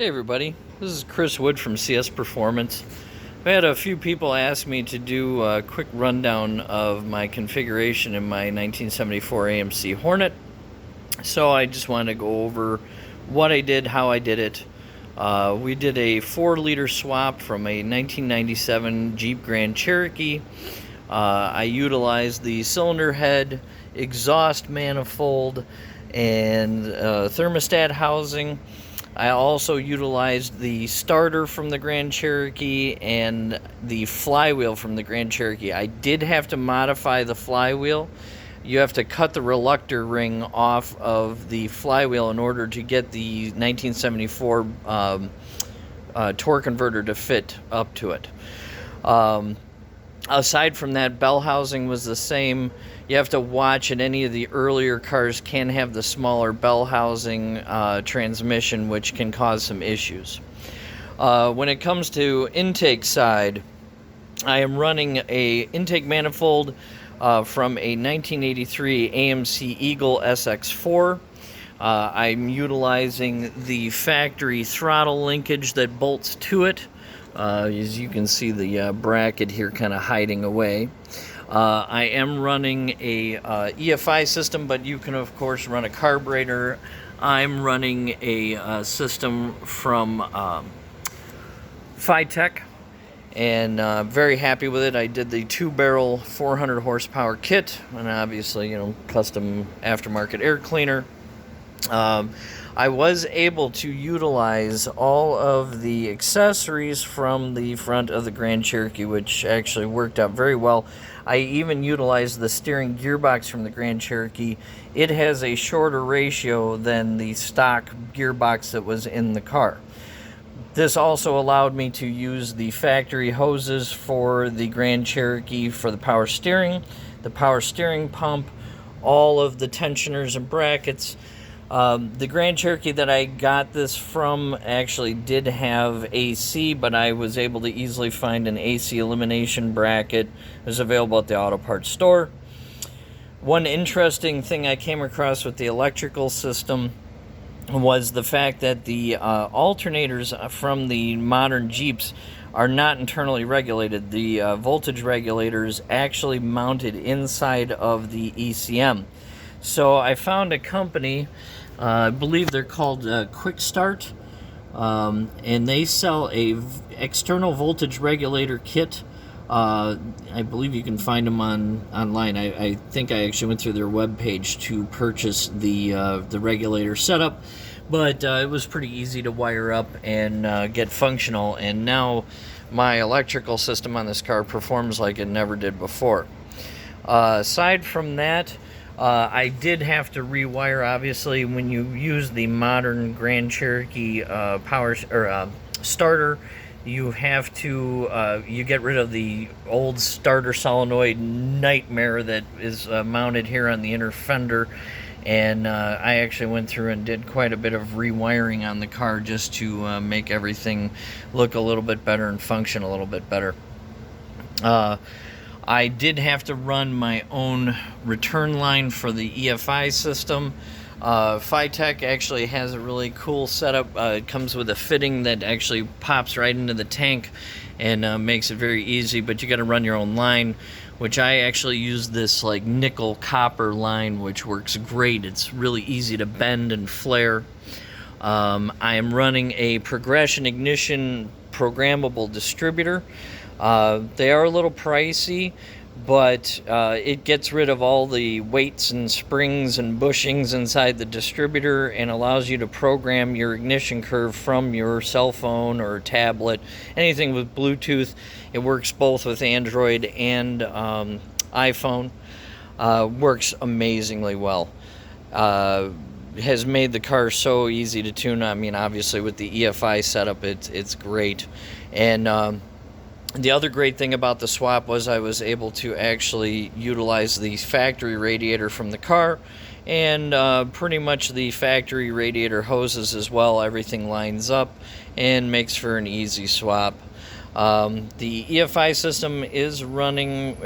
Hey everybody, this is Chris Wood from CSPerformance. I've had a few people ask me to do a quick rundown of my configuration in my 1974 AMC Hornet. So I just wanted to go over what I did, how I did it. We did a 4-liter swap from a 1997 Jeep Grand Cherokee. I utilized the cylinder head, exhaust manifold, and thermostat housing. I also utilized the starter from the Grand Cherokee and the flywheel from the Grand Cherokee. I did have to modify the flywheel. You have to cut the reluctor ring off of the flywheel in order to get the 1974 torque converter to fit up to it. Aside from that, bell housing was the same. You have to watch it. Any of the earlier cars can have the smaller bell housing transmission, which can cause some issues. When it comes to intake side, I am running a intake manifold from a 1983 AMC Eagle SX4. I'm utilizing the factory throttle linkage that bolts to it. As you can see, the bracket here kind of hiding away. I am running a EFI system, but you can of course run a carburetor. I'm running a system from Phytech, and very happy with it. I did the 2-barrel 400 horsepower kit, and obviously, custom aftermarket air cleaner. I was able to utilize all of the accessories from the front of the Grand Cherokee, which actually worked out very well. I even utilized the steering gearbox from the Grand Cherokee. It has a shorter ratio than the stock gearbox that was in the car. This also allowed me to use the factory hoses for the Grand Cherokee for the power steering pump, all of the tensioners and brackets. The Grand Cherokee that I got this from actually did have AC, but I was able to easily find an AC elimination bracket. It was available at the auto parts store. One interesting thing I came across with the electrical system was the fact that the alternators from the modern Jeeps are not internally regulated. The voltage regulators actually mounted inside of the ECM. So I found a company, I believe they're called Quick Start, and they sell a external voltage regulator kit. I believe you can find them online. I think I actually went through their webpage to purchase the regulator setup, but it was pretty easy to wire up and get functional, and now my electrical system on this car performs like it never did before. Aside from that, I did have to rewire. Obviously, when you use the modern Grand Cherokee starter, you have to you get rid of the old starter solenoid nightmare that is mounted here on the inner fender, and I actually went through and did quite a bit of rewiring on the car just to make everything look a little bit better and function a little bit better. I did have to run my own return line for the EFI system. Phytech actually has a really cool setup. It comes with a fitting that actually pops right into the tank and makes it very easy, but you got to run your own line, which I actually use this like nickel copper line, which works great. It's really easy to bend and flare. I am running a progression ignition programmable distributor. They are a little pricey, but it gets rid of all the weights and springs and bushings inside the distributor and allows you to program your ignition curve from your cell phone or tablet, anything with Bluetooth. It works both with Android and iPhone. Works amazingly well. Has made the car so easy to tune. I mean, obviously with the EFI setup, it's great. And the other great thing about the swap was I was able to actually utilize the factory radiator from the car and pretty much the factory radiator hoses as well. Everything lines up and makes for an easy swap. The EFI system is running,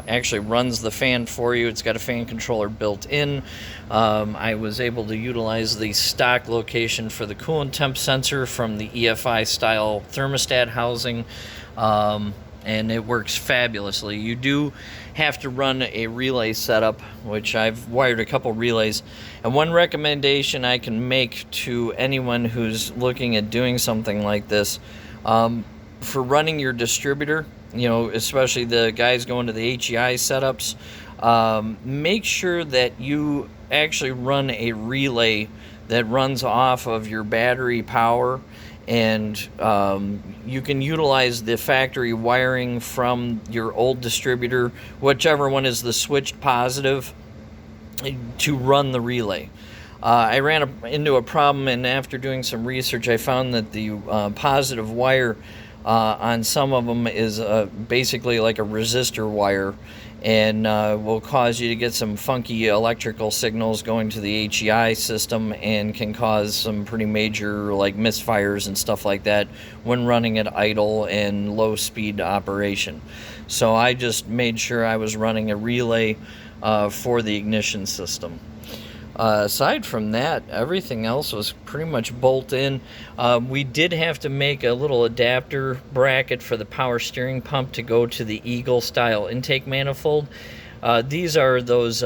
actually runs the fan for you. It's got a fan controller built in. I was able to utilize the stock location for the coolant temp sensor from the EFI style thermostat housing. And it works fabulously. You do have to run a relay setup, which I've wired a couple relays. And one recommendation I can make to anyone who's looking at doing something like this, for running your distributor, especially the guys going to the HEI setups, make sure that you actually run a relay that runs off of your battery power, and you can utilize the factory wiring from your old distributor, whichever one is the switched positive, to run the relay. I ran into a problem, and after doing some research, I found that the positive wire on some of them is basically like a resistor wire, and will cause you to get some funky electrical signals going to the HEI system, and can cause some pretty major misfires and stuff like that when running at idle and low speed operation. So I just made sure I was running a relay for the ignition system. Aside from that, everything else was pretty much bolt in. We did have to make a little adapter bracket for the power steering pump to go to the Eagle style intake manifold. These are those,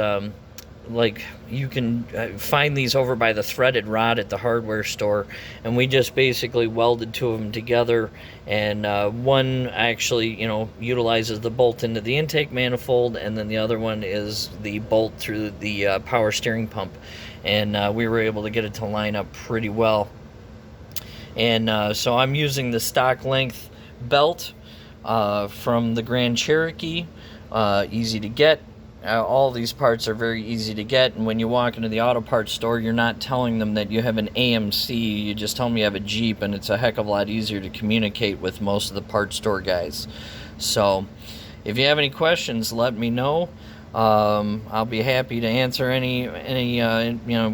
you can find these over by the threaded rod at the hardware store, and we just basically welded two of them together, and one actually utilizes the bolt into the intake manifold, and then the other one is the bolt through the power steering pump, and we were able to get it to line up pretty well. And so I'm using the stock length belt from the Grand Cherokee, easy to get. All these parts are very easy to get, and when you walk into the auto parts store, you're not telling them that you have an AMC, you just tell them you have a Jeep, and it's a heck of a lot easier to communicate with most of the parts store guys. So if you have any questions, let me know. I'll be happy to answer any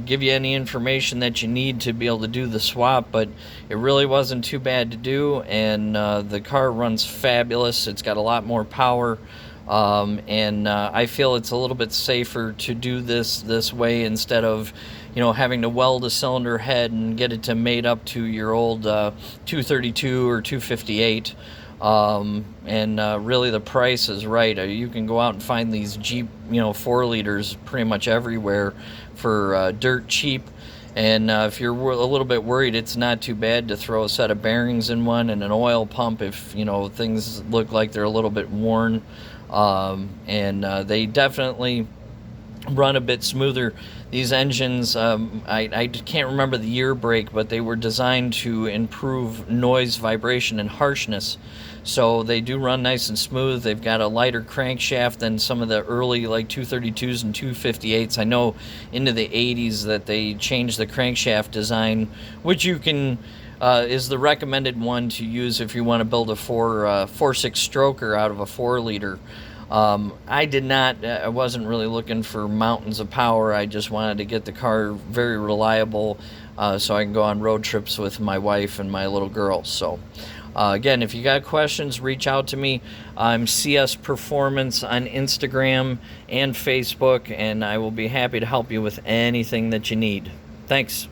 give you any information that you need to be able to do the swap, but it really wasn't too bad to do, and the car runs fabulous. It's got a lot more power. And I feel it's a little bit safer to do this way, instead of having to weld a cylinder head and get it to mate up to your old 232 or 258. Really the price is right. You can go out and find these Jeep 4 liters pretty much everywhere for dirt cheap. And if you're a little bit worried, it's not too bad to throw a set of bearings in one and an oil pump if things look like they're a little bit worn. They definitely run a bit smoother. These engines, I can't remember the year break, but they were designed to improve noise, vibration, and harshness. So they do run nice and smooth. They've got a lighter crankshaft than some of the early 232s and 258s. I know into the 80s that they changed the crankshaft design, which you can is the recommended one to use if you want to build a 4.6 stroker out of a 4 liter. I wasn't really looking for mountains of power. I just wanted to get the car very reliable, so I can go on road trips with my wife and my little girl. So again, if you got questions, reach out to me. I'm CSPerformance on Instagram and Facebook, and I will be happy to help you with anything that you need. Thanks.